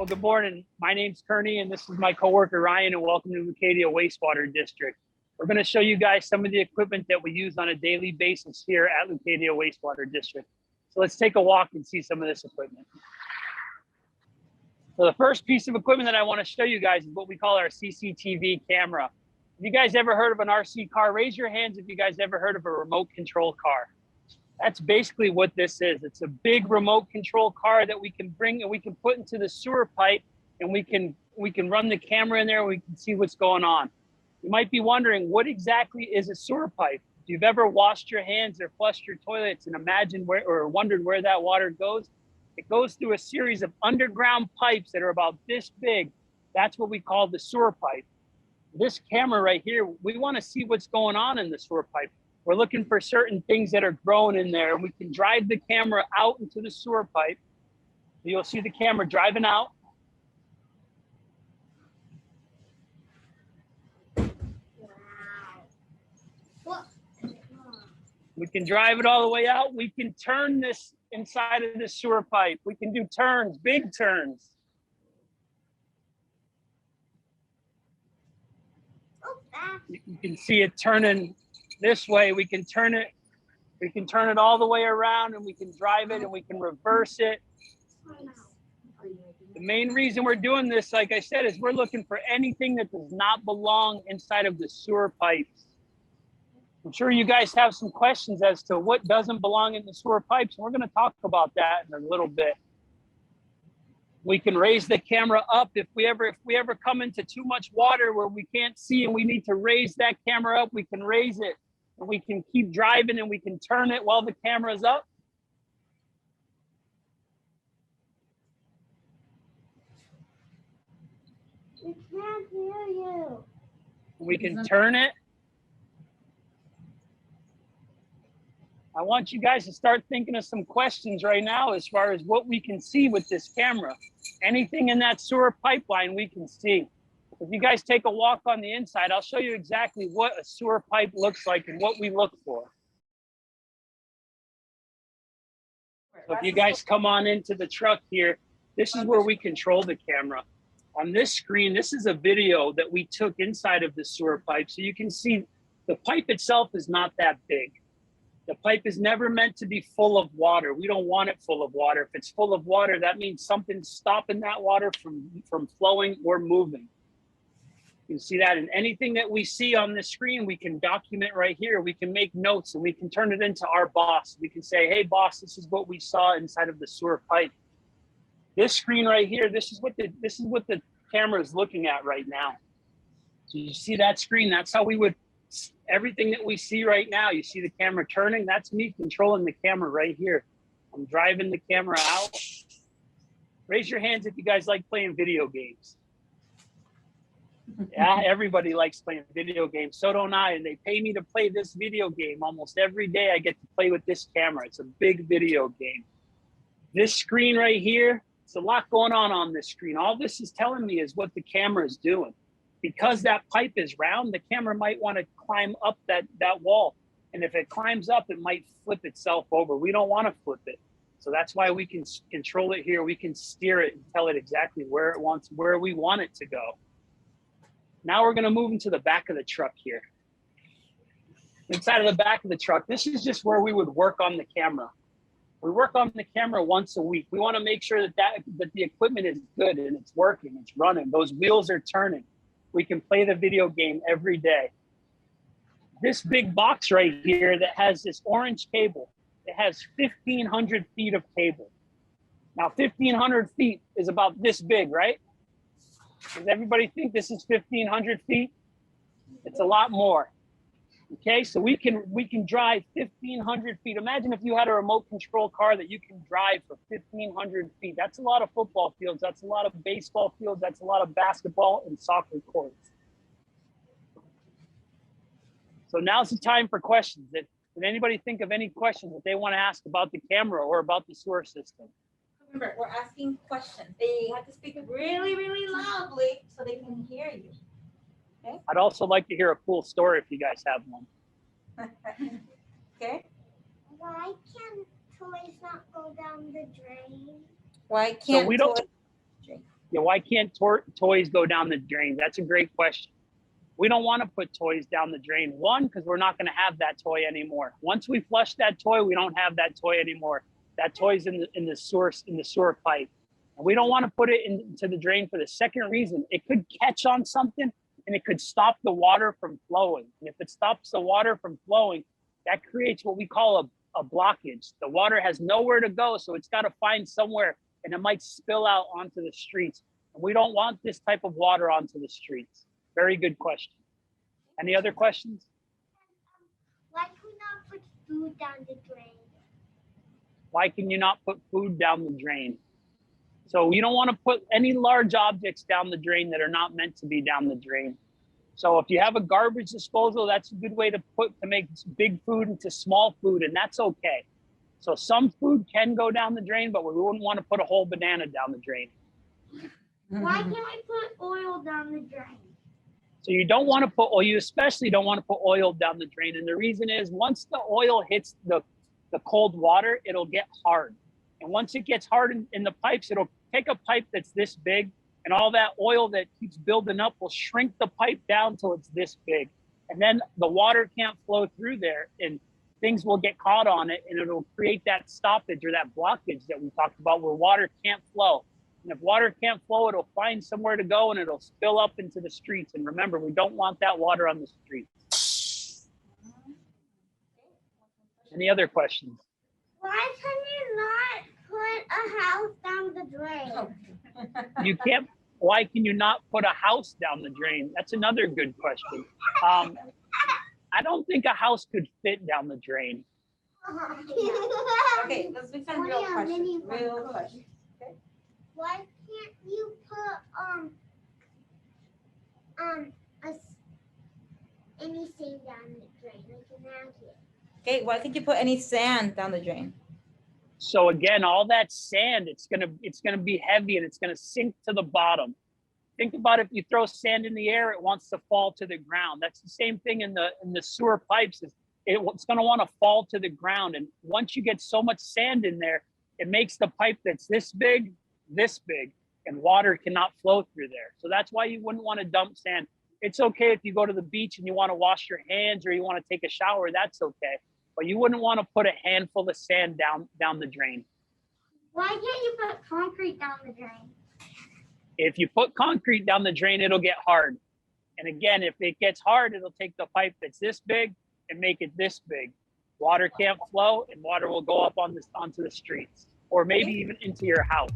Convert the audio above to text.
Well, good morning. My name's Curney, and this is my coworker Ryan, and welcome to Leucadia Wastewater District. We're going to show you guys some of the equipment that we use on a daily basis here at Leucadia Wastewater District. So let's take a walk and see some of this equipment. So the first piece of equipment that I want to show you guys is what we call our CCTV camera. Have you guys ever heard of an RC car? Raise your hands if you guys ever heard of a remote control car. That's basically what this is. It's a big remote control car that we can bring and we can put into the sewer pipe, and we can run the camera in there and we can see what's going on. You might be wondering, what exactly is a sewer pipe? If you've ever washed your hands or flushed your toilets and imagined where or wondered where that water goes, it goes through a series of underground pipes that are about this big. That's what we call the sewer pipe. This camera right here, we want to see what's going on in the sewer pipe. We're looking for certain things that are growing in there. We can drive the camera out into the sewer pipe. You'll see the camera driving out. Wow. We can drive it all the way out. We can turn this inside of the sewer pipe. We can do turns, big turns. You can see it turning this way. We can turn it all the way around, and we can drive it and we can reverse it. The main reason we're doing this, like I said, is we're looking for anything that does not belong inside of the sewer pipes. I'm sure you guys have some questions as to what doesn't belong in the sewer pipes, and we're going to talk about that in a little bit. We can raise the camera up if we ever come into too much water where we can't see and we need to raise that camera up. We can raise it, and we can keep driving, and we can turn it while the camera's up. We can't hear you. We can turn it. I want you guys to start thinking of some questions right now as far as what we can see with this camera. Anything in that sewer pipeline we can see. If you guys take a walk on the inside, I'll show you exactly what a sewer pipe looks like and what we look for. So if you guys come on into the truck here, this is where we control the camera. On this screen, this is a video that we took inside of the sewer pipe. So you can see the pipe itself is not that big. The pipe is never meant to be full of water. We don't want it full of water. If it's full of water, that means something's stopping that water from flowing or moving. You can see that in anything that we see on the screen, we can document right here. We can make notes and we can turn it into our boss. We can say, hey, boss, this is what we saw inside of the sewer pipe. This screen right here, this is what the camera is looking at right now. So you see that screen? That's how we would, everything that we see right now, you see the camera turning, that's me controlling the camera right here. I'm driving the camera out. Raise your hands if you guys like playing video games. Yeah, everybody likes playing video games. So don't I, and they pay me to play this video game. Almost every day I get to play with this camera. It's a big video game. This screen right here, it's a lot going on this screen. All this is telling me is what the camera is doing. Because that pipe is round, the camera might want to climb up that wall. And if it climbs up, it might flip itself over. We don't want to flip it. So that's why we can control it here. We can steer it and tell it exactly where we want it to go. Now we're going to move into the back of the truck here. Inside of the back of the truck, this is just where we would work on the camera. We work on the camera once a week. We want to make sure that the equipment is good and it's working, it's running. Those wheels are turning. We can play the video game every day. This big box right here that has this orange cable, it has 1,500 feet of cable. Now, 1,500 feet is about this big, right? Does everybody think this is 1,500 feet? It's a lot more. Okay, so we can drive 1,500 feet. Imagine if you had a remote control car that you can drive for 1,500 feet. That's a lot of football fields. That's a lot of baseball fields. That's a lot of basketball and soccer courts. So now's the time for questions. Did anybody think of any questions that they want to ask about the camera or about the sewer system? Remember, we're asking questions. They have to speak really, really loudly so they can hear you. Okay. I'd also like to hear a cool story if you guys have one. Okay. Why can toys not go down the drain? Why can't So we Yeah, why can't toys go down the drain? That's a great question. We don't want to put toys down the drain. One, because we're not going to have that toy anymore. Once we flush that toy, we don't have that toy anymore. That toy's in the sewer pipe. And we don't want to put it into the drain for the second reason. It could catch on something and it could stop the water from flowing. And if it stops the water from flowing, that creates what we call a blockage. The water has nowhere to go, so it's got to find somewhere, and it might spill out onto the streets. And we don't want this type of water onto the streets. Very good question. Any other questions? Why can we not put food down the drain? Why can you not put food down the drain? So you don't want to put any large objects down the drain that are not meant to be down the drain. So if you have a garbage disposal, that's a good way to make big food into small food, and that's okay. So some food can go down the drain, but we wouldn't want to put a whole banana down the drain. Why can't we put oil down the drain? So you don't want to put oil, you especially don't want to put oil down the drain. And the reason is once the oil hits the cold water, it'll get hard. And once it gets hard in the pipes, it'll take a pipe that's this big, and all that oil that keeps building up will shrink the pipe down till it's this big. And then the water can't flow through there, and things will get caught on it, and it'll create that stoppage or that blockage that we talked about where water can't flow. And if water can't flow, it'll find somewhere to go and it'll spill up into the streets. And remember, we don't want that water on the streets. Any other questions? Why can you not put a house down the drain? You can't, why can you not put a house down the drain? That's another good question. I don't think a house could fit down the drain. Okay, let's make some real questions. Real questions. Okay. Why can't you put anything down the drain like an apple? Okay, why can't you put any sand down the drain? So again, all that sand, it's gonna be heavy and it's gonna sink to the bottom. Think about if you throw sand in the air, it wants to fall to the ground. That's the same thing in the sewer pipes. It's gonna want to fall to the ground. And once you get so much sand in there, it makes the pipe that's this big, and water cannot flow through there. So that's why you wouldn't want to dump sand. It's okay if you go to the beach and you want to wash your hands or you want to take a shower, that's okay. But you wouldn't want to put a handful of sand down the drain. Why can't you put concrete down the drain? If you put concrete down the drain, it'll get hard. And again, if it gets hard, it'll take the pipe that's this big and make it this big. Water can't flow and water will go up onto the streets or maybe even into your house.